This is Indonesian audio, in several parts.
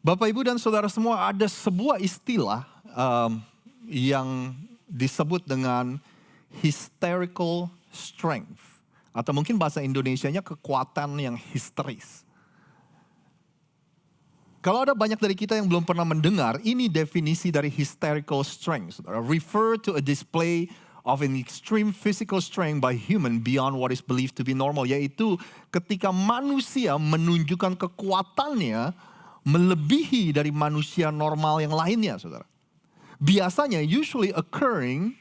Bapak, Ibu, dan saudara semua, ada sebuah istilah yang disebut dengan hysterical strength. Atau mungkin bahasa Indonesianya kekuatan yang histeris. Kalau ada banyak dari kita yang belum pernah mendengar, ini definisi dari hysterical strength. Saudara. Refer to a display of an extreme physical strength by human beyond what is believed to be normal. Yaitu ketika manusia menunjukkan kekuatannya melebihi dari manusia normal yang lainnya, saudara. Biasanya usually occurring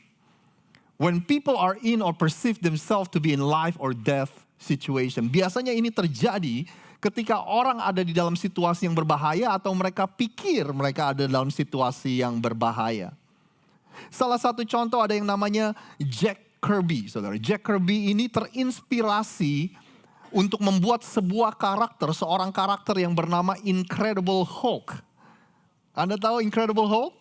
when people are in or perceive themselves to be in life or death situation. Biasanya ini terjadi ketika orang ada di dalam situasi yang berbahaya atau mereka pikir mereka ada dalam situasi yang berbahaya. Salah satu contoh ada yang namanya Jack Kirby, saudara. Jack Kirby ini terinspirasi untuk membuat sebuah karakter, seorang karakter yang bernama Incredible Hulk. Anda tahu Incredible Hulk?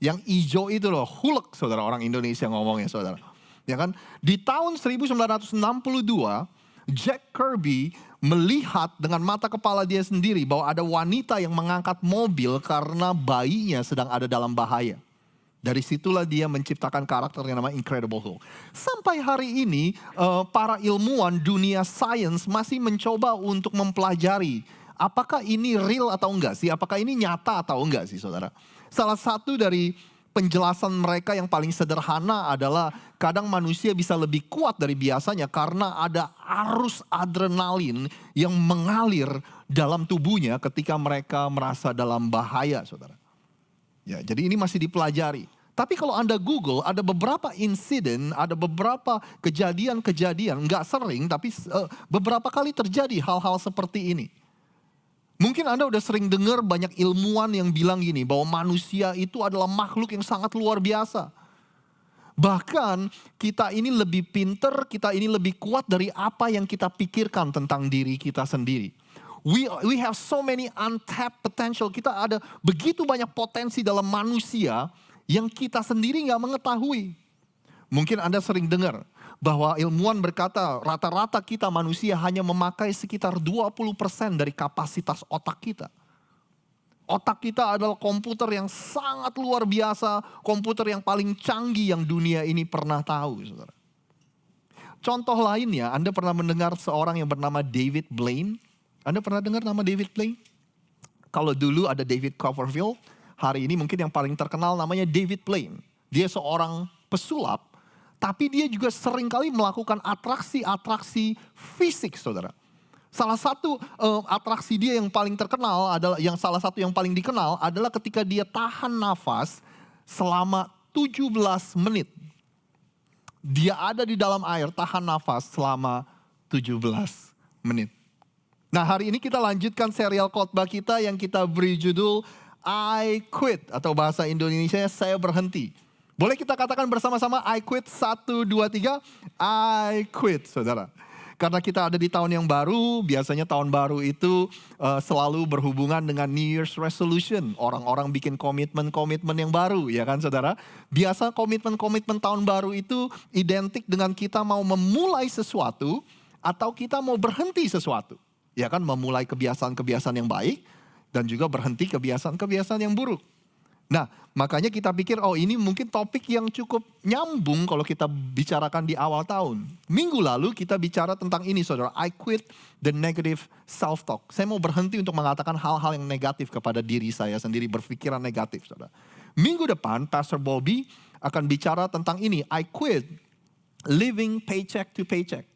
Yang hijau itu loh, Hulk, saudara, orang Indonesia ngomongnya, saudara. Ya kan? Di tahun 1962, Jack Kirby melihat dengan mata kepala dia sendiri bahwa ada wanita yang mengangkat mobil karena bayinya sedang ada dalam bahaya. Dari situlah dia menciptakan karakter yang namanya Incredible Hulk. Sampai hari ini para ilmuwan dunia sains masih mencoba untuk mempelajari apakah ini real atau enggak sih, apakah ini nyata atau enggak sih, saudara. Salah satu dari penjelasan mereka yang paling sederhana adalah kadang manusia bisa lebih kuat dari biasanya karena ada arus adrenalin yang mengalir dalam tubuhnya ketika mereka merasa dalam bahaya, saudara. Ya, jadi ini masih dipelajari. Tapi kalau Anda Google, ada beberapa insiden, ada beberapa kejadian-kejadian, nggak sering, tapi beberapa kali terjadi hal-hal seperti ini. Mungkin Anda udah sering dengar banyak ilmuwan yang bilang gini, bahwa manusia itu adalah makhluk yang sangat luar biasa. Bahkan kita ini lebih pinter, kita ini lebih kuat dari apa yang kita pikirkan tentang diri kita sendiri. We have so many untapped potential. Kita ada begitu banyak potensi dalam manusia yang kita sendiri nggak mengetahui. Mungkin Anda sering dengar bahwa ilmuwan berkata rata-rata kita manusia hanya memakai sekitar 20% dari kapasitas otak kita. Otak kita adalah komputer yang sangat luar biasa, komputer yang paling canggih yang dunia ini pernah tahu, saudara. Contoh lainnya, Anda pernah mendengar seorang yang bernama David Blaine? Anda pernah dengar nama David Blaine? Kalau dulu ada David Copperfield, hari ini mungkin yang paling terkenal namanya David Blaine. Dia seorang pesulap, tapi dia juga seringkali melakukan atraksi-atraksi fisik, saudara. Salah satu atraksi dia yang paling terkenal adalah, salah satu yang paling dikenal adalah ketika dia tahan nafas selama 17 menit. Dia ada di dalam air, tahan nafas selama 17 menit. Nah, hari ini kita lanjutkan serial khotbah kita yang kita beri judul I Quit, atau bahasa Indonesia saya berhenti. Boleh kita katakan bersama-sama I quit, 1, 2, 3, I quit, saudara. Karena kita ada di tahun yang baru, biasanya tahun baru itu selalu berhubungan dengan New Year's Resolution. Orang-orang bikin komitmen-komitmen yang baru, ya kan, saudara. Biasa komitmen-komitmen tahun baru itu identik dengan kita mau memulai sesuatu atau kita mau berhenti sesuatu. Ya kan, memulai kebiasaan-kebiasaan yang baik dan juga berhenti kebiasaan-kebiasaan yang buruk. Nah, makanya kita pikir, oh ini mungkin topik yang cukup nyambung kalau kita bicarakan di awal tahun. Minggu lalu kita bicara tentang ini, saudara. I quit the negative self-talk. Saya mau berhenti untuk mengatakan hal-hal yang negatif kepada diri saya sendiri, berpikiran negatif, saudara. Minggu depan, Pastor Bobby akan bicara tentang ini. I quit living paycheck to paycheck.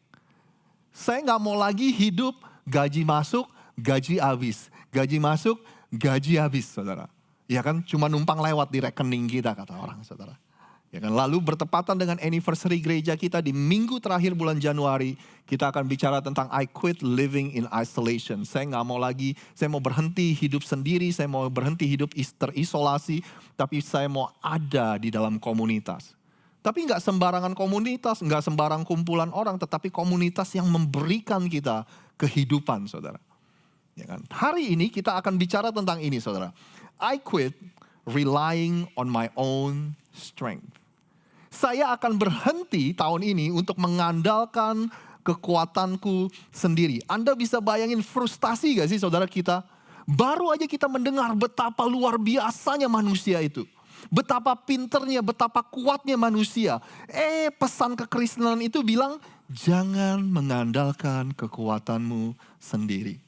Saya gak mau lagi hidup gaji masuk, gaji habis. Gaji masuk, gaji habis, saudara. Ya kan, cuma numpang lewat di rekening kita, kata orang, saudara. Ya kan, lalu bertepatan dengan anniversary gereja kita di minggu terakhir bulan Januari, kita akan bicara tentang I quit living in isolation. Saya nggak mau lagi, saya mau berhenti hidup sendiri, saya mau berhenti hidup terisolasi, tapi saya mau ada di dalam komunitas. Tapi nggak sembarangan komunitas, nggak sembarang kumpulan orang, tetapi komunitas yang memberikan kita kehidupan, saudara. Ya kan? Hari ini kita akan bicara tentang ini, saudara. I quit relying on my own strength. Saya akan berhenti tahun ini untuk mengandalkan kekuatanku sendiri. Anda bisa bayangin frustasi gak sih, saudara kita? Baru aja kita mendengar betapa luar biasanya manusia itu. Betapa pinternya, betapa kuatnya manusia. Pesan kekristenan itu bilang, jangan mengandalkan kekuatanmu sendiri.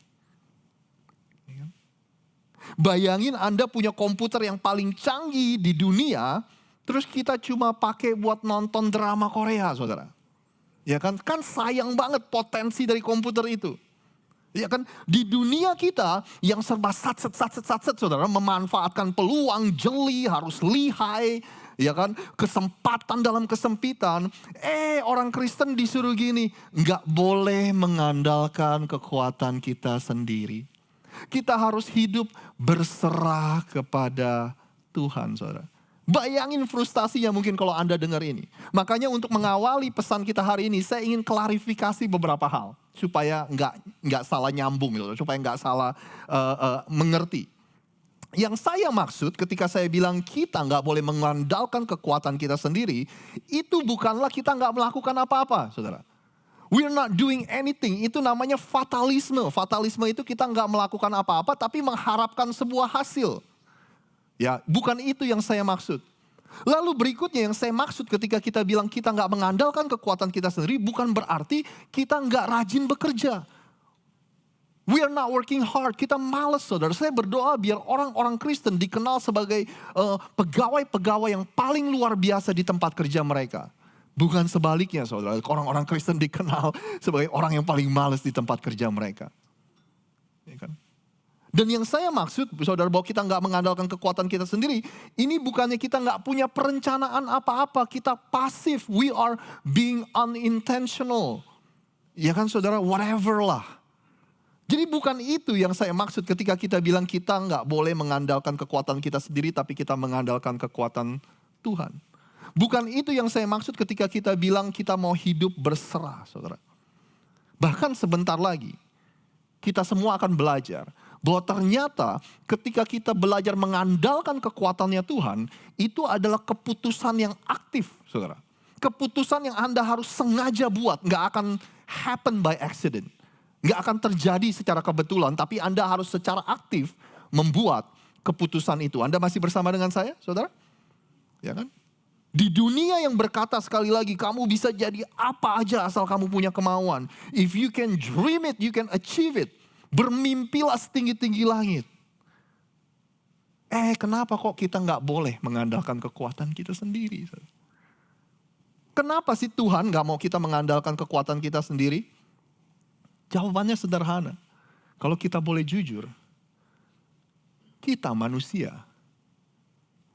Bayangin Anda punya komputer yang paling canggih di dunia, terus kita cuma pakai buat nonton drama Korea, saudara. Ya kan sayang banget potensi dari komputer itu. Ya kan, di dunia kita yang serba satset, saudara, memanfaatkan peluang, jeli, harus lihai, ya kan, kesempatan dalam kesempitan. Orang Kristen disuruh gini, nggak boleh mengandalkan kekuatan kita sendiri. Kita harus hidup berserah kepada Tuhan, saudara. Bayangin frustasinya mungkin kalau Anda dengar ini. Makanya untuk mengawali pesan kita hari ini, saya ingin klarifikasi beberapa hal. Supaya nggak salah nyambung gitu, supaya nggak salah mengerti. Yang saya maksud ketika saya bilang kita nggak boleh mengandalkan kekuatan kita sendiri, itu bukanlah kita nggak melakukan apa-apa, saudara. We're not doing anything, itu namanya fatalisme. Fatalisme itu kita nggak melakukan apa-apa tapi mengharapkan sebuah hasil. Ya, bukan itu yang saya maksud. Lalu berikutnya yang saya maksud ketika kita bilang kita nggak mengandalkan kekuatan kita sendiri, bukan berarti kita nggak rajin bekerja. We are not working hard, kita malas, saudara. Saya berdoa biar orang-orang Kristen dikenal sebagai pegawai-pegawai yang paling luar biasa di tempat kerja mereka. Bukan sebaliknya, saudara. Orang-orang Kristen dikenal sebagai orang yang paling malas di tempat kerja mereka. Ya kan? Dan yang saya maksud, saudara, bahwa kita nggak mengandalkan kekuatan kita sendiri, ini bukannya kita nggak punya perencanaan apa-apa, kita pasif, we are being unintentional. Ya kan saudara, whatever lah. Jadi bukan itu yang saya maksud ketika kita bilang kita nggak boleh mengandalkan kekuatan kita sendiri, tapi kita mengandalkan kekuatan Tuhan. Bukan itu yang saya maksud ketika kita bilang kita mau hidup berserah, saudara. Bahkan sebentar lagi, kita semua akan belajar bahwa ternyata ketika kita belajar mengandalkan kekuatannya Tuhan, itu adalah keputusan yang aktif, saudara. Keputusan yang Anda harus sengaja buat, nggak akan happen by accident. Nggak akan terjadi secara kebetulan, tapi Anda harus secara aktif membuat keputusan itu. Anda masih bersama dengan saya, saudara? Ya kan? Di dunia yang berkata sekali lagi, kamu bisa jadi apa aja asal kamu punya kemauan. If you can dream it, you can achieve it. Bermimpilah setinggi-tinggi langit. Kenapa kok kita nggak boleh mengandalkan kekuatan kita sendiri? Kenapa sih Tuhan nggak mau kita mengandalkan kekuatan kita sendiri? Jawabannya sederhana. Kalau kita boleh jujur, kita manusia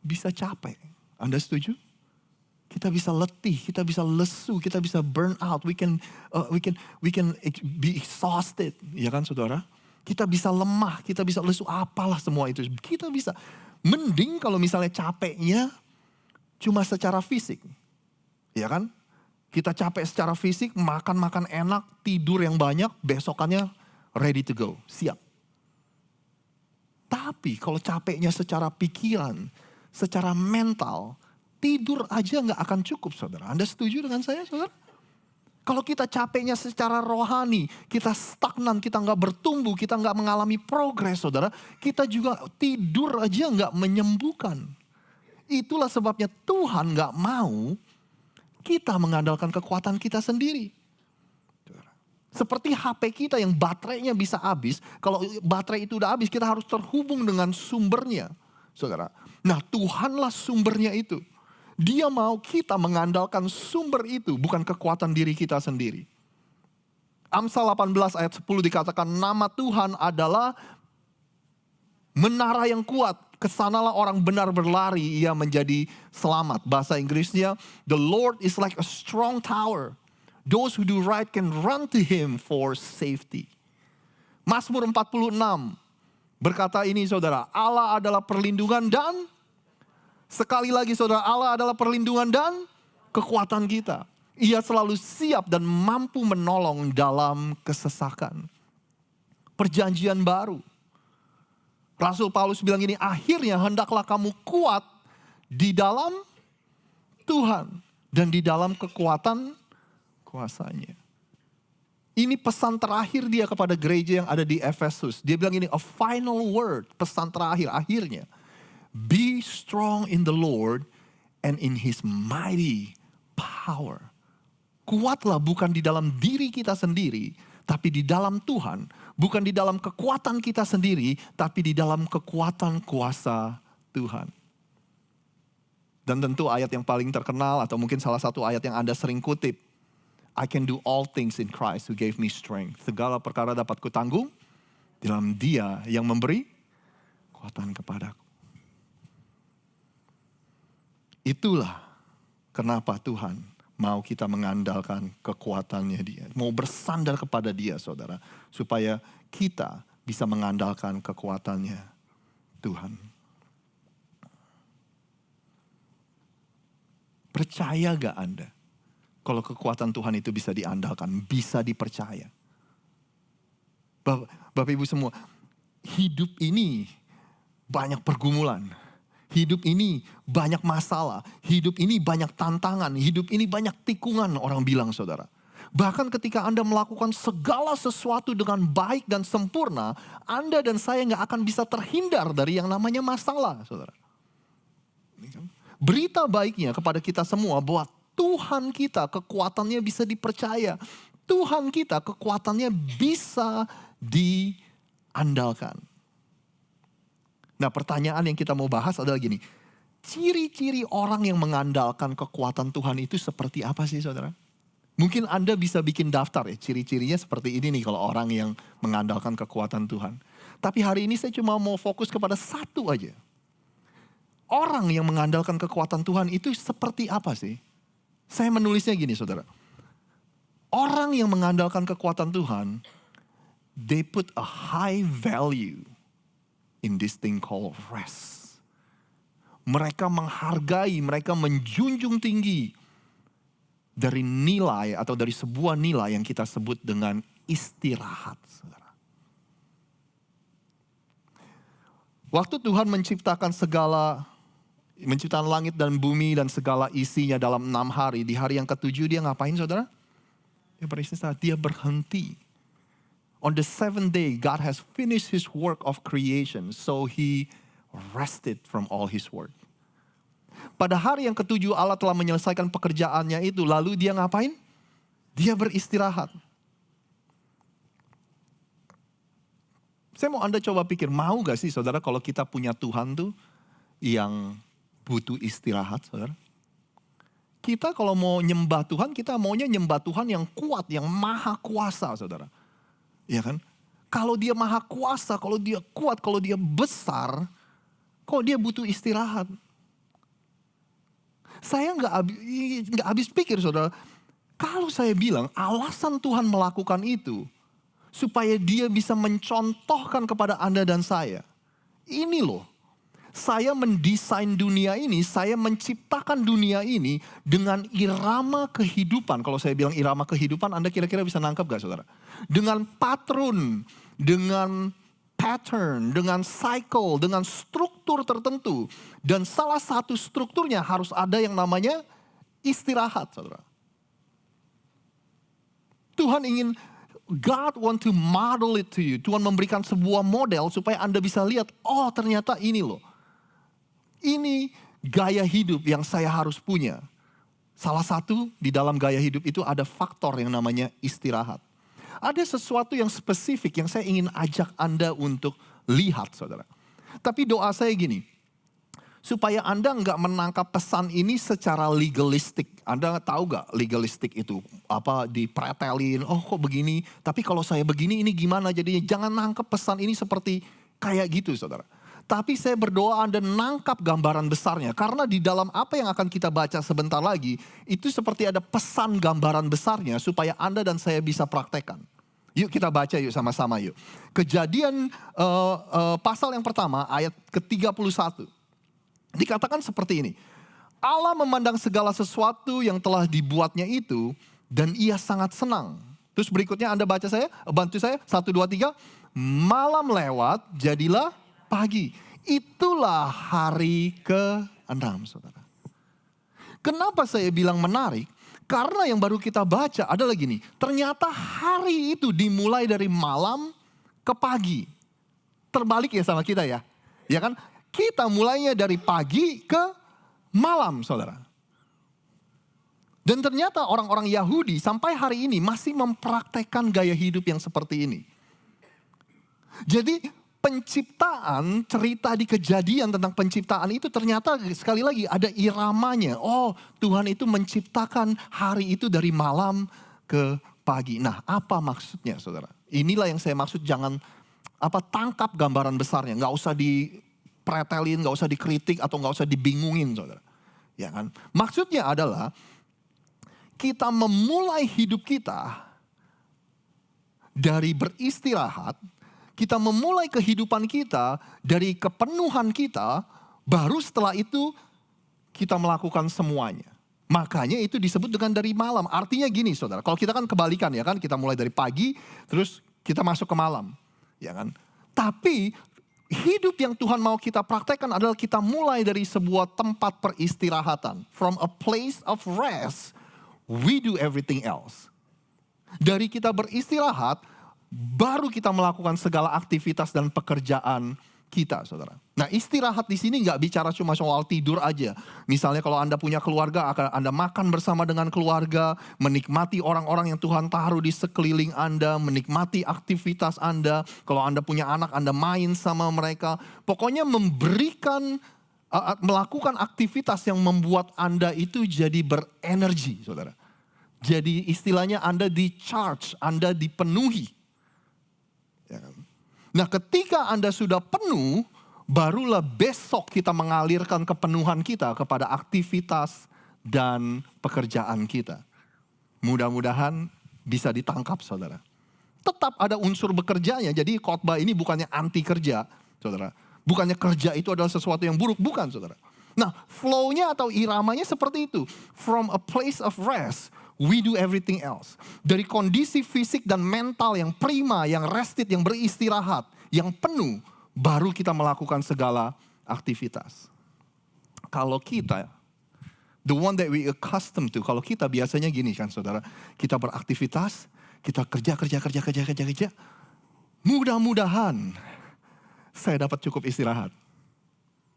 bisa capek. Anda setuju? Kita bisa letih, kita bisa lesu, kita bisa burn out. We can be exhausted, ya kan saudara? Kita bisa lemah, kita bisa lesu, apalah semua itu. Kita bisa. Mending kalau misalnya capeknya cuma secara fisik, ya kan? Kita capek secara fisik, makan enak, tidur yang banyak, besokannya ready to go, siap. Tapi kalau capeknya secara pikiran, secara mental, tidur aja nggak akan cukup, saudara. Anda setuju dengan saya, saudara? Kalau kita capeknya secara rohani, kita stagnan, kita nggak bertumbuh, kita nggak mengalami progres, saudara. Kita juga tidur aja nggak menyembuhkan. Itulah sebabnya Tuhan nggak mau kita mengandalkan kekuatan kita sendiri. Seperti HP kita yang baterainya bisa habis. Kalau baterai itu udah habis, kita harus terhubung dengan sumbernya, saudara. Nah, Tuhanlah sumbernya itu. Dia mau kita mengandalkan sumber itu, bukan kekuatan diri kita sendiri. Amsal 18 ayat 10 dikatakan, nama Tuhan adalah menara yang kuat. Kesanalah orang benar berlari, ia menjadi selamat. Bahasa Inggrisnya, the Lord is like a strong tower. Those who do right can run to him for safety. Mazmur 46 berkata ini, saudara, Allah adalah perlindungan dan, sekali lagi saudara, Allah adalah perlindungan dan kekuatan kita. Ia selalu siap dan mampu menolong dalam kesesakan. Perjanjian baru. Rasul Paulus bilang ini, akhirnya hendaklah kamu kuat di dalam Tuhan dan di dalam kekuatan kuasanya. Ini pesan terakhir dia kepada gereja yang ada di Efesus. Dia bilang ini, a final word, pesan terakhir, akhirnya. Be strong in the Lord and in His mighty power. Kuatlah bukan di dalam diri kita sendiri, tapi di dalam Tuhan. Bukan di dalam kekuatan kita sendiri, tapi di dalam kekuatan kuasa Tuhan. Dan tentu ayat yang paling terkenal atau mungkin salah satu ayat yang Anda sering kutip. I can do all things in Christ who gave me strength. Segala perkara dapat kutanggung dalam Dia yang memberi kekuatan kepadaku. Itulah kenapa Tuhan mau kita mengandalkan kekuatannya Dia. Mau bersandar kepada Dia, saudara. Supaya kita bisa mengandalkan kekuatannya Tuhan. Percaya gak Anda? Kalau kekuatan Tuhan itu bisa diandalkan, bisa dipercaya. Bapak Ibu semua, hidup ini banyak pergumulan. Hidup ini banyak masalah. Hidup ini banyak tantangan. Hidup ini banyak tikungan, orang bilang, saudara. Bahkan ketika Anda melakukan segala sesuatu dengan baik dan sempurna, Anda dan saya gak akan bisa terhindar dari yang namanya masalah, saudara. Berita baiknya kepada kita semua bahwa Tuhan kita kekuatannya bisa dipercaya. Tuhan kita kekuatannya bisa diandalkan. Nah, pertanyaan yang kita mau bahas adalah gini. Ciri-ciri orang yang mengandalkan kekuatan Tuhan itu seperti apa sih, saudara? Mungkin Anda bisa bikin daftar ya, ciri-cirinya seperti ini nih kalau orang yang mengandalkan kekuatan Tuhan. Tapi hari ini saya cuma mau fokus kepada satu aja. Orang yang mengandalkan kekuatan Tuhan itu seperti apa sih? Saya menulisnya gini, saudara. Orang yang mengandalkan kekuatan Tuhan, they put a high value in this thing called rest. Mereka menghargai, mereka menjunjung tinggi dari nilai atau dari sebuah nilai yang kita sebut dengan istirahat, saudara. Waktu Tuhan menciptakan langit dan bumi dan segala isinya dalam 6 hari. Di hari yang ke-7 dia ngapain, saudara? Dia beristirahat, dia berhenti. On the 7th day, God has finished His work of creation. So He rested from all His work. Pada hari yang ke-7 Allah telah menyelesaikan pekerjaannya itu. Lalu dia ngapain? Dia beristirahat. Saya mau Anda coba pikir, mau gak sih saudara kalau kita punya Tuhan tuh yang butuh istirahat, saudara? Kita kalau mau nyembah Tuhan, kita maunya nyembah Tuhan yang kuat, yang maha kuasa, saudara. Iya kan? Kalau dia maha kuasa, kalau dia kuat, kalau dia besar, kok dia butuh istirahat? Saya nggak habis pikir, saudara. Kalau saya bilang alasan Tuhan melakukan itu, supaya dia bisa mencontohkan kepada Anda dan saya. Ini loh. Saya mendesain dunia ini, saya menciptakan dunia ini dengan irama kehidupan. Kalau saya bilang irama kehidupan, Anda kira-kira bisa nangkep gak, saudara? Dengan patron, dengan pattern, dengan cycle, dengan struktur tertentu. Dan salah satu strukturnya harus ada yang namanya istirahat, saudara. Tuhan ingin, God want to model it to you. Tuhan memberikan sebuah model supaya Anda bisa lihat, oh ternyata ini loh. Ini gaya hidup yang saya harus punya. Salah satu di dalam gaya hidup itu ada faktor yang namanya istirahat. Ada sesuatu yang spesifik yang saya ingin ajak Anda untuk lihat, saudara. Tapi doa saya gini, supaya Anda nggak menangkap pesan ini secara legalistik. Anda tahu nggak legalistik itu? Apa dipretelin, oh kok begini, tapi kalau saya begini ini gimana jadinya. Jangan nangkep pesan ini seperti kayak gitu, saudara. Tapi saya berdoa Anda nangkap gambaran besarnya. Karena di dalam apa yang akan kita baca sebentar lagi, itu seperti ada pesan gambaran besarnya supaya Anda dan saya bisa praktekkan. Yuk kita baca yuk sama-sama yuk. Kejadian pasal yang pertama ayat ke-31. Dikatakan seperti ini. Allah memandang segala sesuatu yang telah dibuatnya itu dan ia sangat senang. Terus berikutnya Anda baca bantu saya. 1, 2, 3. Malam lewat jadilah pagi. Itulah hari ke-6, saudara. Kenapa saya bilang menarik? Karena yang baru kita baca adalah gini, ternyata hari itu dimulai dari malam ke pagi. Terbalik ya sama kita ya. Ya kan? Kita mulainya dari pagi ke malam, saudara. Dan ternyata orang-orang Yahudi sampai hari ini masih mempraktekkan gaya hidup yang seperti ini. Jadi penciptaan, cerita di Kejadian tentang penciptaan itu ternyata sekali lagi ada iramanya. Oh, Tuhan itu menciptakan hari itu dari malam ke pagi. Nah, apa maksudnya, saudara? Inilah yang saya maksud, jangan tangkap gambaran besarnya. Nggak usah dipretelin, nggak usah dikritik, atau nggak usah dibingungin, saudara. Ya kan? Maksudnya adalah kita memulai hidup kita dari beristirahat. Kita memulai kehidupan kita dari kepenuhan kita, baru setelah itu kita melakukan semuanya. Makanya itu disebut dengan dari malam. Artinya gini, saudara, kalau kita kan kebalikan ya kan, kita mulai dari pagi, terus kita masuk ke malam. Ya kan? Tapi hidup yang Tuhan mau kita praktekkan adalah kita mulai dari sebuah tempat peristirahatan. From a place of rest, we do everything else. Dari kita beristirahat, baru kita melakukan segala aktivitas dan pekerjaan kita, saudara. Nah, istirahat di sini nggak bicara cuma soal tidur aja. Misalnya kalau Anda punya keluarga, akan Anda makan bersama dengan keluarga, menikmati orang-orang yang Tuhan taruh di sekeliling Anda, menikmati aktivitas Anda. Kalau Anda punya anak, Anda main sama mereka. Pokoknya melakukan aktivitas yang membuat Anda itu jadi berenergi, saudara. Jadi istilahnya Anda di-charge, Anda dipenuhi. Nah, ketika Anda sudah penuh, barulah besok kita mengalirkan kepenuhan kita kepada aktivitas dan pekerjaan kita. Mudah-mudahan bisa ditangkap, saudara. Tetap ada unsur bekerjanya, jadi khotbah ini bukannya anti kerja, saudara. Bukannya kerja itu adalah sesuatu yang buruk, bukan, saudara. Nah, flow-nya atau iramanya seperti itu. From a place of rest, we do everything else. Dari kondisi fisik dan mental yang prima, yang rested, yang beristirahat, yang penuh, baru kita melakukan segala aktivitas. Kalau kita, the one that we accustomed to, kalau kita biasanya gini kan, saudara, kita beraktivitas, kita kerja. Mudah-mudahan saya dapat cukup istirahat.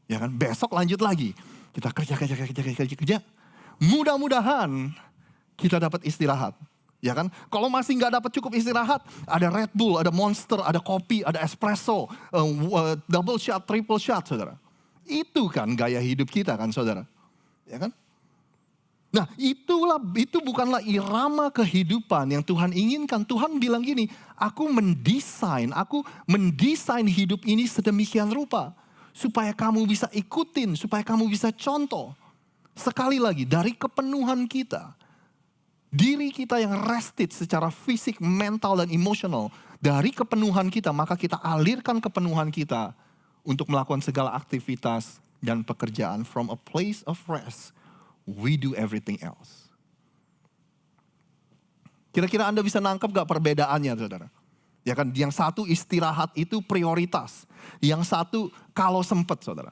Ya kan, besok lanjut lagi. Kita kerja. Mudah-mudahan kita dapat istirahat. Ya kan? Kalau masih nggak dapat cukup istirahat, ada Red Bull, ada Monster, ada kopi, ada espresso, double shot, triple shot, saudara. Itu kan gaya hidup kita kan, saudara. Ya kan? Nah, itu bukanlah irama kehidupan yang Tuhan inginkan. Tuhan bilang gini, aku mendesain hidup ini sedemikian rupa. Supaya kamu bisa ikutin, supaya kamu bisa contoh. Sekali lagi, dari kepenuhan kita, diri kita yang rested secara fisik, mental, dan emosional. Dari kepenuhan kita, maka kita alirkan kepenuhan kita untuk melakukan segala aktivitas dan pekerjaan. From a place of rest, we do everything else. Kira-kira Anda bisa nangkep gak perbedaannya, saudara? Ya kan, yang satu istirahat itu prioritas. Yang satu kalau sempat, saudara.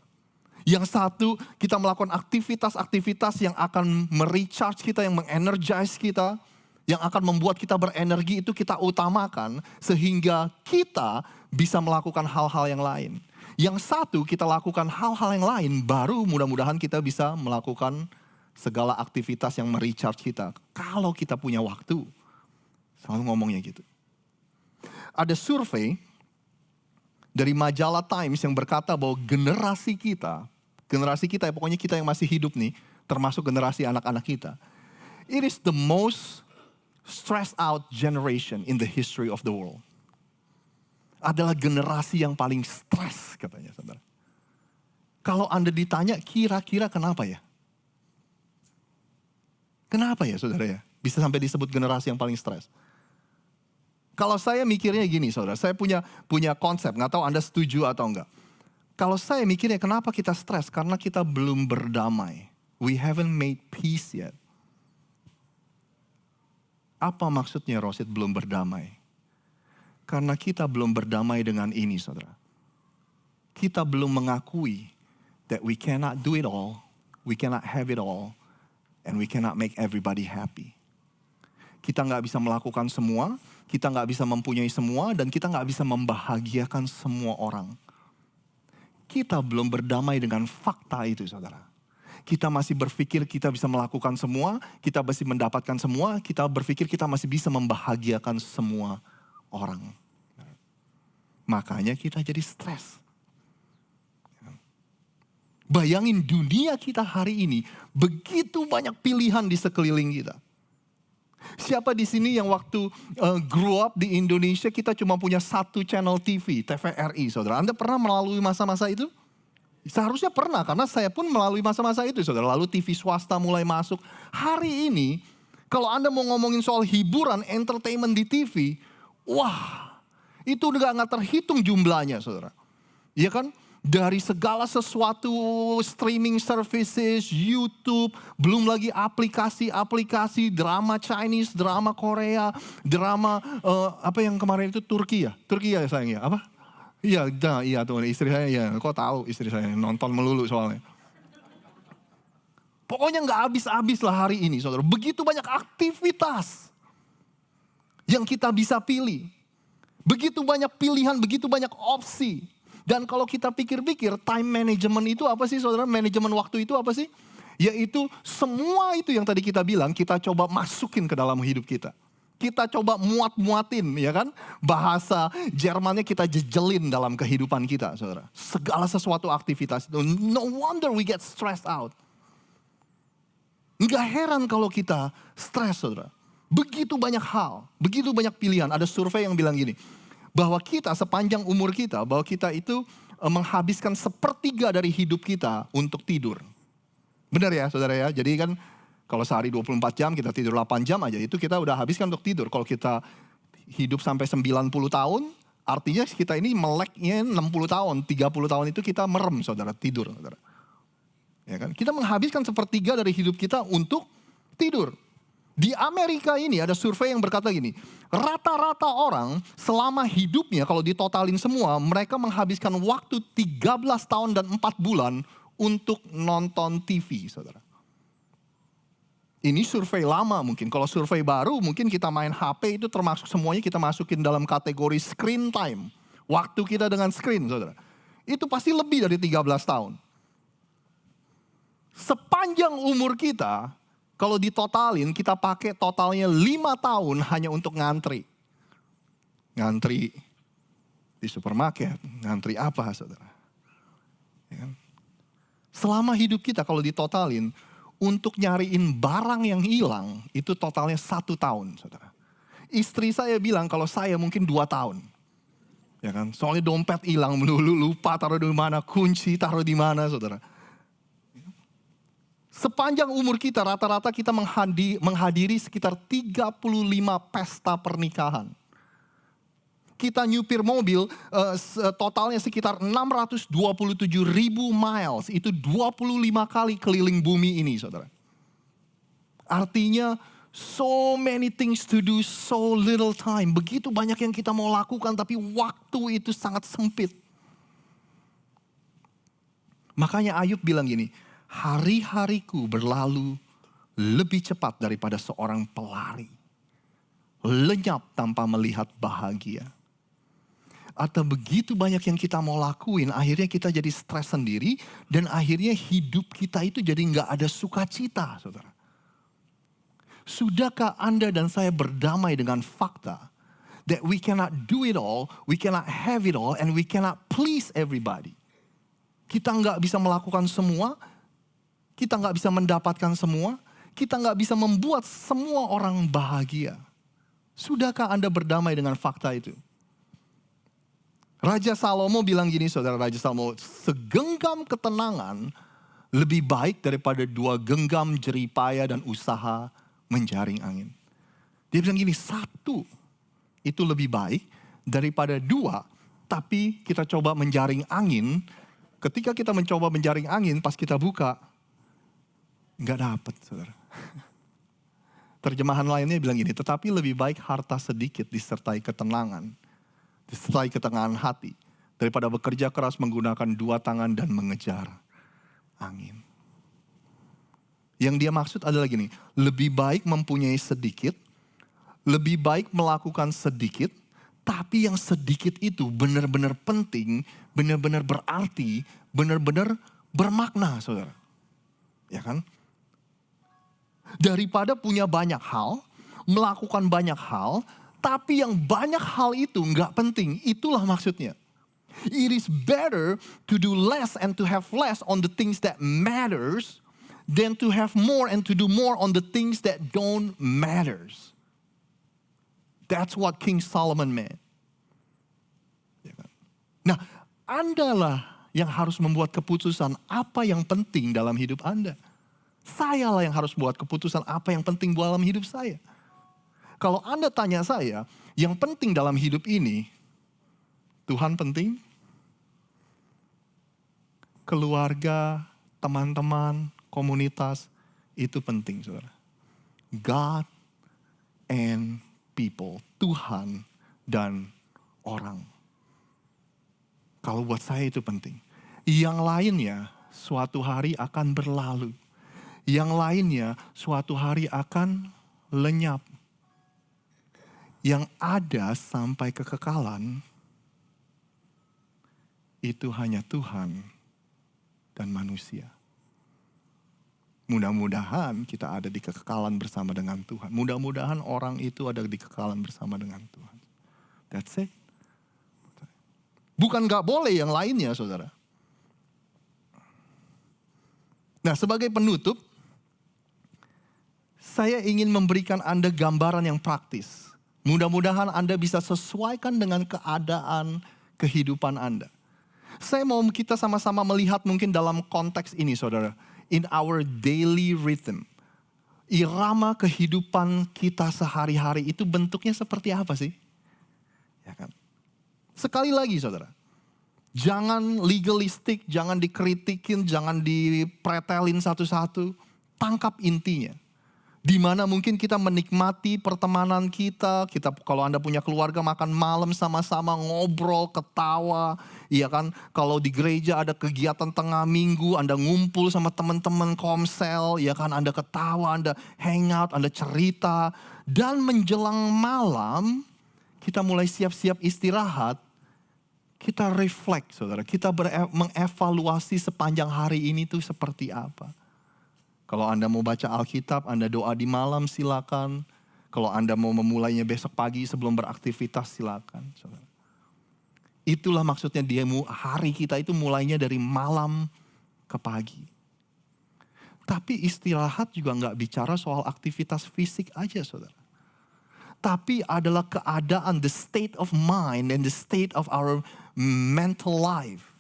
Yang satu, kita melakukan aktivitas-aktivitas yang akan merecharge kita, yang mengenergize kita, yang akan membuat kita berenergi, itu kita utamakan sehingga kita bisa melakukan hal-hal yang lain. Yang satu, kita lakukan hal-hal yang lain, baru mudah-mudahan kita bisa melakukan segala aktivitas yang merecharge kita. Kalau kita punya waktu, selalu ngomongnya gitu. Ada survei dari majalah Times yang berkata bahwa generasi kita ya, pokoknya kita yang masih hidup nih, termasuk generasi anak-anak kita. It is the most stressed out generation in the history of the world. Adalah generasi yang paling stres katanya, saudara. Kalau Anda ditanya kira-kira kenapa ya? Kenapa ya, saudara ya? Bisa sampai disebut generasi yang paling stres. Kalau saya mikirnya gini, saudara, saya punya konsep, nggak tahu Anda setuju atau enggak. Kalau saya mikirnya kenapa kita stres? Karena kita belum berdamai. We haven't made peace yet. Apa maksudnya Rosid belum berdamai? Karena kita belum berdamai dengan ini, saudara. Kita belum mengakui that we cannot do it all, we cannot have it all, And we cannot make everybody happy. Kita nggak bisa melakukan semua, kita nggak bisa mempunyai semua, dan kita nggak bisa membahagiakan semua orang. Kita belum berdamai dengan fakta itu, saudara. Kita masih berpikir kita bisa melakukan semua, kita masih mendapatkan semua, kita berpikir kita masih bisa membahagiakan semua orang. Makanya kita jadi stres. Bayangin dunia kita hari ini, begitu banyak pilihan di sekeliling kita. Siapa di sini yang waktu grow up di Indonesia kita cuma punya satu channel TV, TVRI, saudara? Anda pernah melalui masa-masa itu? Seharusnya pernah, karena saya pun melalui masa-masa itu, saudara. Lalu TV swasta mulai masuk. Hari ini, kalau Anda mau ngomongin soal hiburan, entertainment di TV, wah, itu udah gak terhitung jumlahnya, saudara. Iya kan? Dari segala sesuatu, streaming services, YouTube, belum lagi aplikasi-aplikasi, drama Chinese, drama Korea, drama apa yang kemarin itu Turki ya? Turki ya sayangnya, apa? Iya tuh istri saya ya, kok tahu istri saya nonton melulu soalnya. Pokoknya gak habis-habis lah hari ini, saudara. Begitu banyak aktivitas yang kita bisa pilih. Begitu banyak pilihan, begitu banyak opsi. Dan kalau kita pikir-pikir, time management itu apa sih, saudara? Manajemen waktu itu apa sih? Yaitu semua itu yang tadi kita bilang, kita coba masukin ke dalam hidup kita. Kita coba muat-muatin, ya kan? Bahasa Jermannya kita jejelin dalam kehidupan kita, saudara. Segala sesuatu aktivitas itu. No wonder we get stressed out. Nggak heran kalau kita stres, saudara. Begitu banyak hal, begitu banyak pilihan. Ada survei yang bilang gini, bahwa kita sepanjang umur kita, bahwa kita itu menghabiskan 1/3 dari hidup kita untuk tidur. Benar ya saudara ya, jadi kan kalau sehari 24 jam kita tidur 8 jam aja, itu kita udah habiskan untuk tidur. Kalau kita hidup sampai 90 tahun, artinya kita ini meleknya 60 tahun, 30 tahun itu kita merem saudara, tidur saudara. Ya kan? Kita menghabiskan 1/3 dari hidup kita untuk tidur. Di Amerika ini ada survei yang berkata gini, rata-rata orang selama hidupnya kalau ditotalin semua, mereka menghabiskan waktu 13 tahun dan 4 bulan untuk nonton TV, saudara. Ini survei lama mungkin, kalau survei baru mungkin kita main HP itu termasuk semuanya kita masukin dalam kategori screen time. Waktu kita dengan screen, saudara. Itu pasti lebih dari 13 tahun. Sepanjang umur kita, kalau ditotalin, kita pakai totalnya 5 tahun hanya untuk ngantri. Ngantri di supermarket, ngantri apa saudara. Ya kan? Selama hidup kita kalau ditotalin, untuk nyariin barang yang hilang, itu totalnya 1 tahun saudara. Istri saya bilang kalau saya mungkin 2 tahun. Ya kan? Soalnya dompet hilang melulu, lupa taruh di mana, kunci taruh di mana saudara. Sepanjang umur kita rata-rata kita menghadiri sekitar 35 pesta pernikahan. Kita nyupir mobil totalnya sekitar 627.000 miles. Itu 25 kali keliling bumi ini saudara. Artinya so many things to do, so little time. Begitu banyak yang kita mau lakukan tapi waktu itu sangat sempit. Makanya Ayub bilang gini, hari-hariku berlalu lebih cepat daripada seorang pelari. Lenyap tanpa melihat bahagia. Atau begitu banyak yang kita mau lakuin, akhirnya kita jadi stres sendiri. Dan akhirnya hidup kita itu jadi gak ada sukacita, saudara. Sudahkah Anda dan saya berdamai dengan fakta that we cannot do it all, we cannot have it all, and we cannot please everybody. Kita gak bisa melakukan semua, kita gak bisa mendapatkan semua, kita gak bisa membuat semua orang bahagia. Sudahkah Anda berdamai dengan fakta itu? Raja Salomo bilang gini saudara, Raja Salomo, segenggam ketenangan lebih baik daripada 2 genggam jeripaya dan usaha menjaring angin. Dia bilang gini, 1 itu lebih baik daripada 2, tapi kita coba menjaring angin. Ketika kita mencoba menjaring angin, pas kita buka, nggak dapet saudara. Terjemahan lainnya bilang gini, tetapi lebih baik harta sedikit disertai ketenangan, disertai ketenangan hati, daripada bekerja keras menggunakan 2 tangan dan mengejar angin. Yang dia maksud adalah gini, lebih baik mempunyai sedikit, lebih baik melakukan sedikit, tapi yang sedikit itu benar-benar penting, benar-benar berarti, benar-benar bermakna, saudara. Ya kan? Daripada punya banyak hal, melakukan banyak hal, tapi yang banyak hal itu nggak penting. Itulah maksudnya. It is better to do less and to have less on the things that matters than to have more and to do more on the things that don't matters. That's what King Solomon meant. Nah, Andalah yang harus membuat keputusan apa yang penting dalam hidup Anda. Sayalah yang harus buat keputusan apa yang penting dalam hidup saya. Kalau Anda tanya saya, yang penting dalam hidup ini, Tuhan penting, keluarga, teman-teman, komunitas, itu penting, saudara. God and people, Tuhan dan orang. Kalau buat saya itu penting. Yang lainnya suatu hari akan berlalu. Yang lainnya suatu hari akan lenyap. Yang ada sampai kekekalan itu hanya Tuhan dan manusia. Mudah-mudahan kita ada di kekekalan bersama dengan Tuhan. Mudah-mudahan orang itu ada di kekekalan bersama dengan Tuhan. That's it. Bukan gak boleh yang lainnya, saudara. Nah, sebagai penutup, saya ingin memberikan Anda gambaran yang praktis. Mudah-mudahan Anda bisa sesuaikan dengan keadaan kehidupan Anda. Saya mau kita sama-sama melihat mungkin dalam konteks ini, saudara. In our daily rhythm. Irama kehidupan kita sehari-hari itu bentuknya seperti apa sih? Ya kan? Sekali lagi, saudara. Jangan legalistik, jangan dikritikin, jangan dipretelin satu-satu. Tangkap intinya. Di mana mungkin kita menikmati pertemanan kita kalau Anda punya keluarga makan malam sama-sama, ngobrol, ketawa, iya kan? Kalau di gereja ada kegiatan tengah minggu, Anda ngumpul sama teman-teman komsel, ya kan? Anda ketawa, Anda hangout, Anda cerita, dan menjelang malam kita mulai siap-siap istirahat, kita reflect, saudara, kita mengevaluasi sepanjang hari ini tuh seperti apa. Kalau Anda mau baca Alkitab, Anda doa di malam silakan. Kalau Anda mau memulainya besok pagi sebelum beraktivitas silakan. Itulah maksudnya hari kita itu mulainya dari malam ke pagi. Tapi istirahat juga nggak bicara soal aktivitas fisik aja, saudara. Tapi adalah keadaan, the state of mind and the state of our mental life.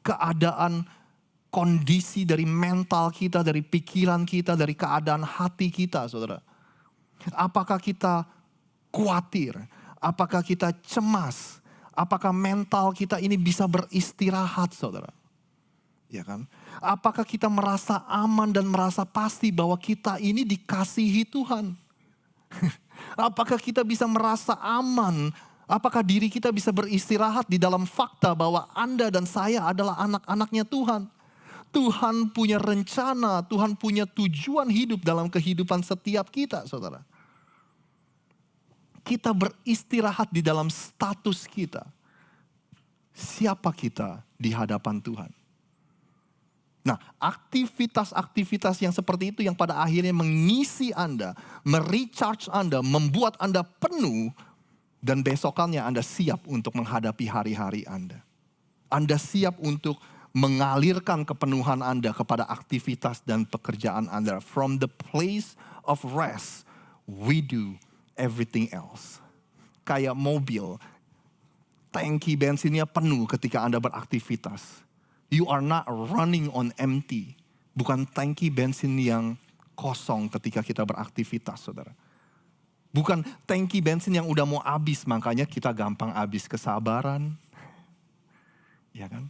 Keadaan kondisi dari mental kita, dari pikiran kita, dari keadaan hati kita, saudara. Apakah kita khawatir? Apakah kita cemas? Apakah mental kita ini bisa beristirahat, saudara? Ya kan? Apakah kita merasa aman dan merasa pasti bahwa kita ini dikasihi Tuhan? Apakah kita bisa merasa aman? Apakah diri kita bisa beristirahat di dalam fakta bahwa Anda dan saya adalah anak-anaknya Tuhan? Tuhan punya rencana, Tuhan punya tujuan hidup dalam kehidupan setiap kita, saudara. Kita beristirahat di dalam status kita. Siapa kita di hadapan Tuhan? Nah, aktivitas-aktivitas yang seperti itu yang pada akhirnya mengisi Anda, merecharge Anda, membuat Anda penuh, dan besokannya Anda siap untuk menghadapi hari-hari Anda. Anda siap untuk mengalirkan kepenuhan Anda kepada aktivitas dan pekerjaan Anda. From the place of rest, we do everything else. Kayak mobil, tangki bensinnya penuh ketika Anda beraktivitas. You are not running on empty. Bukan tangki bensin yang kosong ketika kita beraktivitas, saudara. Bukan tangki bensin yang udah mau habis, makanya kita gampang habis kesabaran. Ya kan?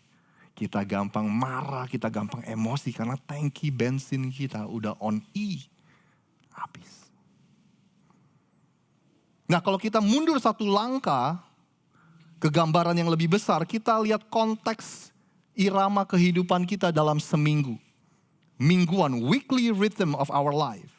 Kita gampang marah, kita gampang emosi karena tangki bensin kita udah on E. Habis. Nah, kalau kita mundur satu langkah ke gambaran yang lebih besar, kita lihat konteks irama kehidupan kita dalam seminggu. mingguan, weekly rhythm of our life.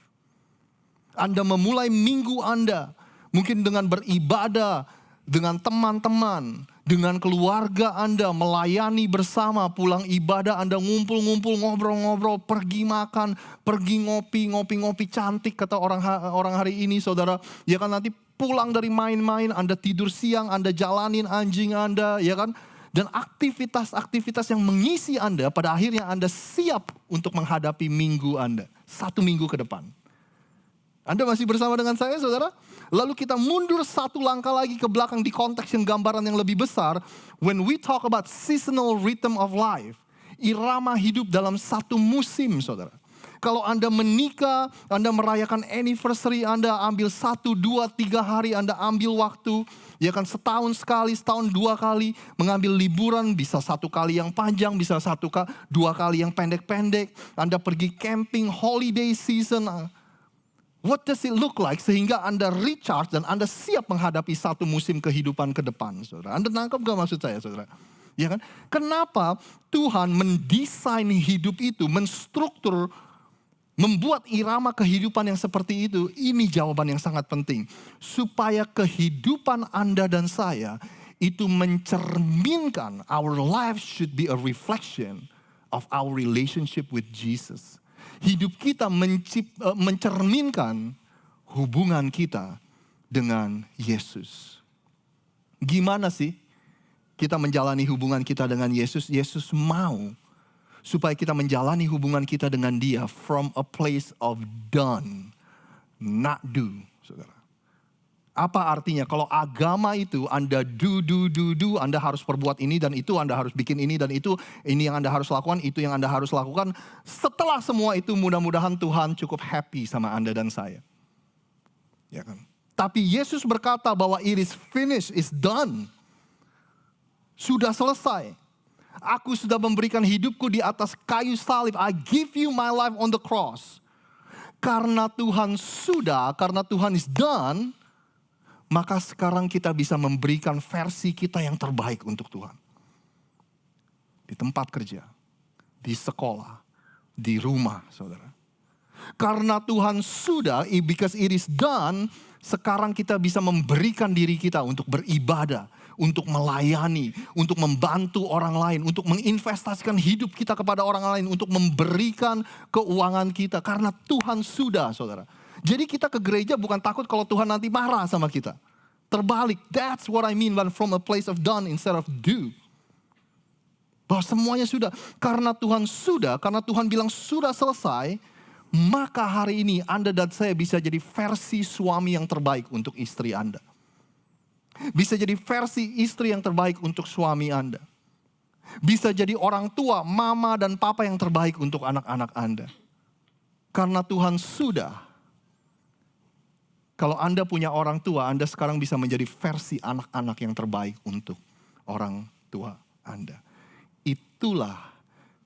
Anda memulai minggu Anda mungkin dengan beribadah, dengan teman-teman, dengan keluarga Anda, melayani bersama, pulang ibadah Anda ngumpul-ngumpul, ngobrol-ngobrol, pergi makan, pergi ngopi cantik kata orang hari ini saudara. Ya kan, nanti pulang dari main-main, Anda tidur siang, Anda jalanin anjing Anda, ya kan. Dan aktivitas-aktivitas yang mengisi Anda, pada akhirnya Anda siap untuk menghadapi minggu Anda. 1 minggu ke depan. Anda masih bersama dengan saya saudara? Lalu kita mundur 1 langkah lagi ke belakang di konteks yang gambaran yang lebih besar. When we talk about seasonal rhythm of life, irama hidup dalam 1 musim saudara. Kalau Anda menikah, Anda merayakan anniversary Anda, ambil 1, 2, 3 hari Anda ambil waktu. Ya kan, setahun sekali, setahun 2 kali. Mengambil liburan, bisa 1 kali yang panjang, bisa 2 kali yang pendek-pendek. Anda pergi camping, holiday season. What does it look like sehingga Anda recharge dan Anda siap menghadapi 1 musim kehidupan ke depan, saudara. Anda nangkap gak maksud saya, saudara? Ya kan? Kenapa Tuhan mendesain hidup itu, menstruktur, membuat irama kehidupan yang seperti itu? Ini jawaban yang sangat penting. Supaya kehidupan Anda dan saya itu mencerminkan, our life should be a reflection of our relationship with Jesus. Hidup kita mencerminkan hubungan kita dengan Yesus. Gimana sih kita menjalani hubungan kita dengan Yesus? Yesus mau supaya kita menjalani hubungan kita dengan Dia from a place of done, not do, saudara. Apa artinya? Kalau agama itu Anda do, Anda harus perbuat ini dan itu, Anda harus bikin ini dan itu, ini yang Anda harus lakukan, itu yang Anda harus lakukan. Setelah semua itu mudah-mudahan Tuhan cukup happy sama Anda dan saya. Ya kan? Tapi Yesus berkata bahwa it is finished, is done. Sudah selesai. Aku sudah memberikan hidupku di atas kayu salib. I give you my life on the cross. Karena Tuhan sudah, karena Tuhan is done, maka sekarang kita bisa memberikan versi kita yang terbaik untuk Tuhan. Di tempat kerja, di sekolah, di rumah, saudara. Karena Tuhan sudah, because it is done, sekarang kita bisa memberikan diri kita untuk beribadah, untuk melayani, untuk membantu orang lain, untuk menginvestasikan hidup kita kepada orang lain, untuk memberikan keuangan kita. Karena Tuhan sudah, saudara. Jadi kita ke gereja bukan takut kalau Tuhan nanti marah sama kita. Terbalik, that's what I mean when from a place of done instead of do. Bahwa semuanya sudah. Karena Tuhan sudah, karena Tuhan bilang sudah selesai, maka hari ini Anda dan saya bisa jadi versi suami yang terbaik untuk istri Anda. Bisa jadi versi istri yang terbaik untuk suami Anda. Bisa jadi orang tua, mama dan papa yang terbaik untuk anak-anak Anda. Karena Tuhan sudah. Kalau Anda punya orang tua, Anda sekarang bisa menjadi versi anak-anak yang terbaik untuk orang tua Anda. Itulah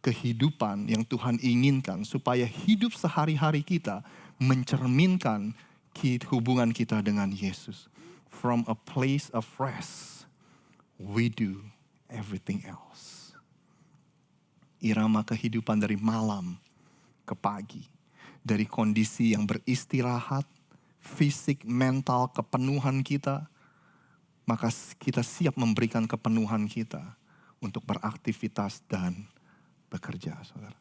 kehidupan yang Tuhan inginkan supaya hidup sehari-hari kita mencerminkan hubungan kita dengan Yesus. From a place of rest, we do everything else. Irama kehidupan dari malam ke pagi. Dari kondisi yang beristirahat, fisik, mental, kepenuhan kita, maka kita siap memberikan kepenuhan kita untuk beraktivitas dan bekerja, saudara.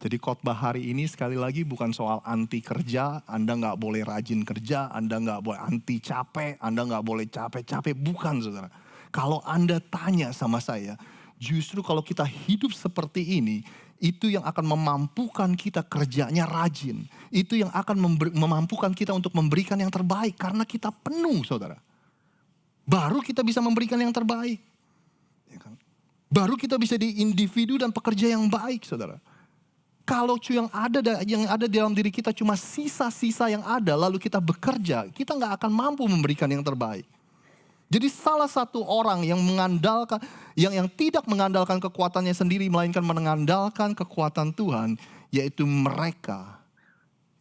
Jadi khotbah hari ini sekali lagi bukan soal anti kerja, Anda nggak boleh rajin kerja, Anda nggak boleh anti capek, Anda nggak boleh capek-capek, bukan saudara. Kalau Anda tanya sama saya, justru kalau kita hidup seperti ini, itu yang akan memampukan kita kerjanya rajin. Itu yang akan memampukan kita untuk memberikan yang terbaik. Karena kita penuh, saudara. Baru kita bisa memberikan yang terbaik. Ya kan? Baru kita bisa di individu dan pekerja yang baik, saudara. Kalau yang ada dalam diri kita cuma sisa-sisa yang ada, lalu kita bekerja, kita nggak akan mampu memberikan yang terbaik. Jadi salah satu orang yang mengandalkan, yang tidak mengandalkan kekuatannya sendiri, melainkan mengandalkan kekuatan Tuhan, yaitu mereka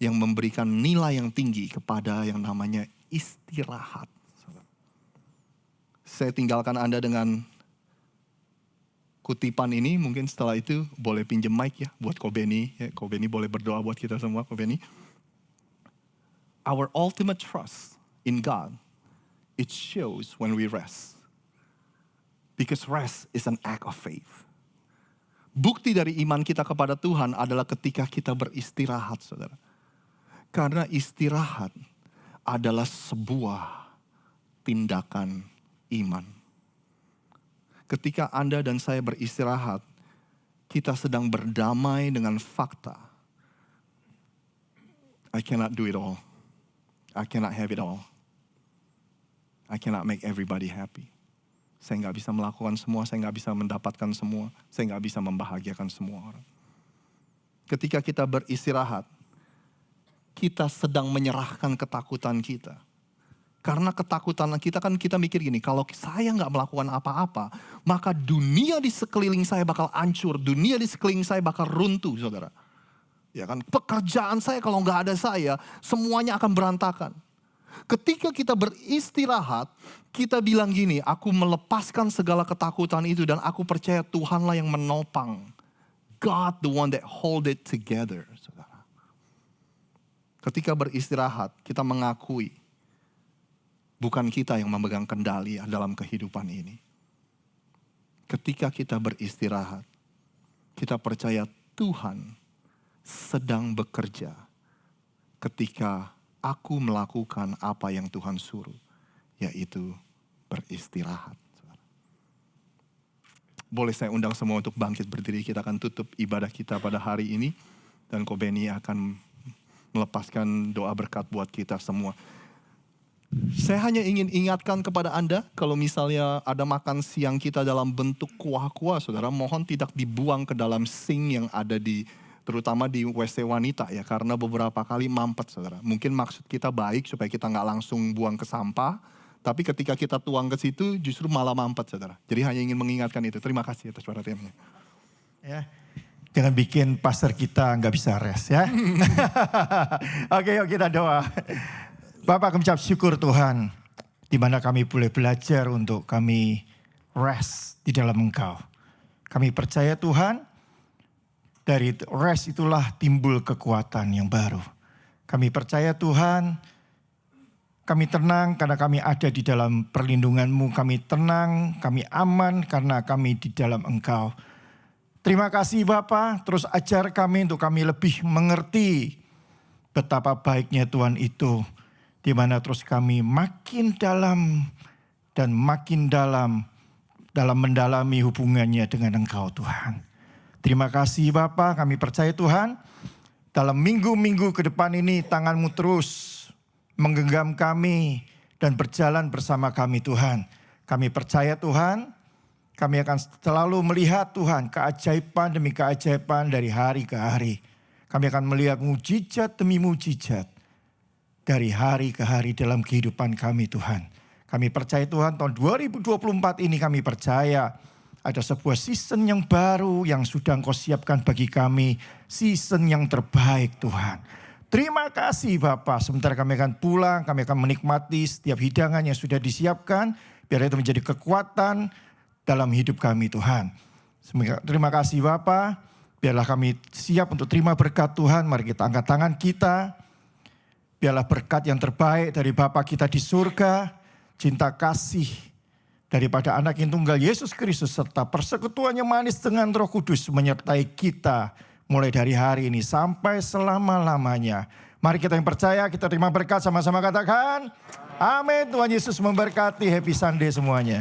yang memberikan nilai yang tinggi kepada yang namanya istirahat. Saya tinggalkan Anda dengan kutipan ini mungkin setelah itu boleh pinjem mic ya buat Ko Benny. Ya, Ko Benny boleh berdoa buat kita semua, Ko Benny. Our ultimate trust in God, it shows when we rest. Because rest is an act of faith. Bukti dari iman kita kepada Tuhan adalah ketika kita beristirahat, saudara. Karena istirahat adalah sebuah tindakan iman. Ketika Anda dan saya beristirahat, kita sedang berdamai dengan fakta. I cannot do it all. I cannot have it all. I cannot make everybody happy. Saya nggak bisa melakukan semua, saya nggak bisa mendapatkan semua, saya nggak bisa membahagiakan semua orang. Ketika kita beristirahat, kita sedang menyerahkan ketakutan kita. Karena ketakutan kita kan kita mikir gini, kalau saya nggak melakukan apa-apa, maka dunia di sekeliling saya bakal hancur, dunia di sekeliling saya bakal runtuh, saudara. Ya kan, pekerjaan saya kalau nggak ada saya, semuanya akan berantakan. Ketika kita beristirahat, kita bilang gini, aku melepaskan segala ketakutan itu dan aku percaya Tuhanlah yang menopang. God the one that hold it together, saudara. Ketika beristirahat, kita mengakui bukan kita yang memegang kendali dalam kehidupan ini. Ketika kita beristirahat, kita percaya Tuhan sedang bekerja ketika aku melakukan apa yang Tuhan suruh, yaitu beristirahat. Boleh saya undang semua untuk bangkit berdiri, kita akan tutup ibadah kita pada hari ini. Dan Ko Benny akan melepaskan doa berkat buat kita semua. Saya hanya ingin ingatkan kepada Anda, kalau misalnya ada makan siang kita dalam bentuk kuah-kuah, saudara, mohon tidak dibuang ke dalam sink yang ada terutama di WC wanita ya, karena beberapa kali mampet, saudara. Mungkin maksud kita baik supaya kita nggak langsung buang ke sampah, tapi ketika kita tuang ke situ justru malah mampet, saudara. Jadi hanya ingin mengingatkan itu. Terima kasih atas perhatiannya. Ya, jangan bikin pastor kita nggak bisa rest ya. Oke, yuk kita doa. Bapak, kami ucap syukur Tuhan, di mana kami boleh belajar untuk kami rest di dalam Engkau. Kami percaya Tuhan, dari rest itulah timbul kekuatan yang baru. Kami percaya Tuhan, kami tenang karena kami ada di dalam perlindungan-Mu. Kami tenang, kami aman karena kami di dalam Engkau. Terima kasih Bapa, terus ajar kami untuk kami lebih mengerti betapa baiknya Tuhan itu. Di mana terus kami makin dalam dan makin dalam mendalami hubungannya dengan Engkau Tuhan. Terima kasih Bapa, kami percaya Tuhan, dalam minggu-minggu ke depan ini tangan-Mu terus menggenggam kami dan berjalan bersama kami Tuhan. Kami percaya Tuhan, kami akan selalu melihat Tuhan keajaiban demi keajaiban dari hari ke hari. Kami akan melihat mujizat demi mujizat dari hari ke hari dalam kehidupan kami Tuhan. Kami percaya Tuhan tahun 2024 ini kami percaya ada sebuah season yang baru yang sudah Engkau siapkan bagi kami. Season yang terbaik Tuhan. Terima kasih Bapak. Sebentar kami akan pulang, kami akan menikmati setiap hidangan yang sudah disiapkan. Biar itu menjadi kekuatan dalam hidup kami Tuhan. Terima kasih Bapak. Biarlah kami siap untuk terima berkat Tuhan. Mari kita angkat tangan kita. Biarlah berkat yang terbaik dari Bapa kita di surga, cinta kasih daripada anak yang tunggal Yesus Kristus, serta persekutuan yang manis dengan Roh Kudus menyertai kita mulai dari hari ini sampai selama-lamanya. Mari kita yang percaya, kita terima berkat sama-sama katakan, amin. Tuhan Yesus memberkati, happy Sunday semuanya.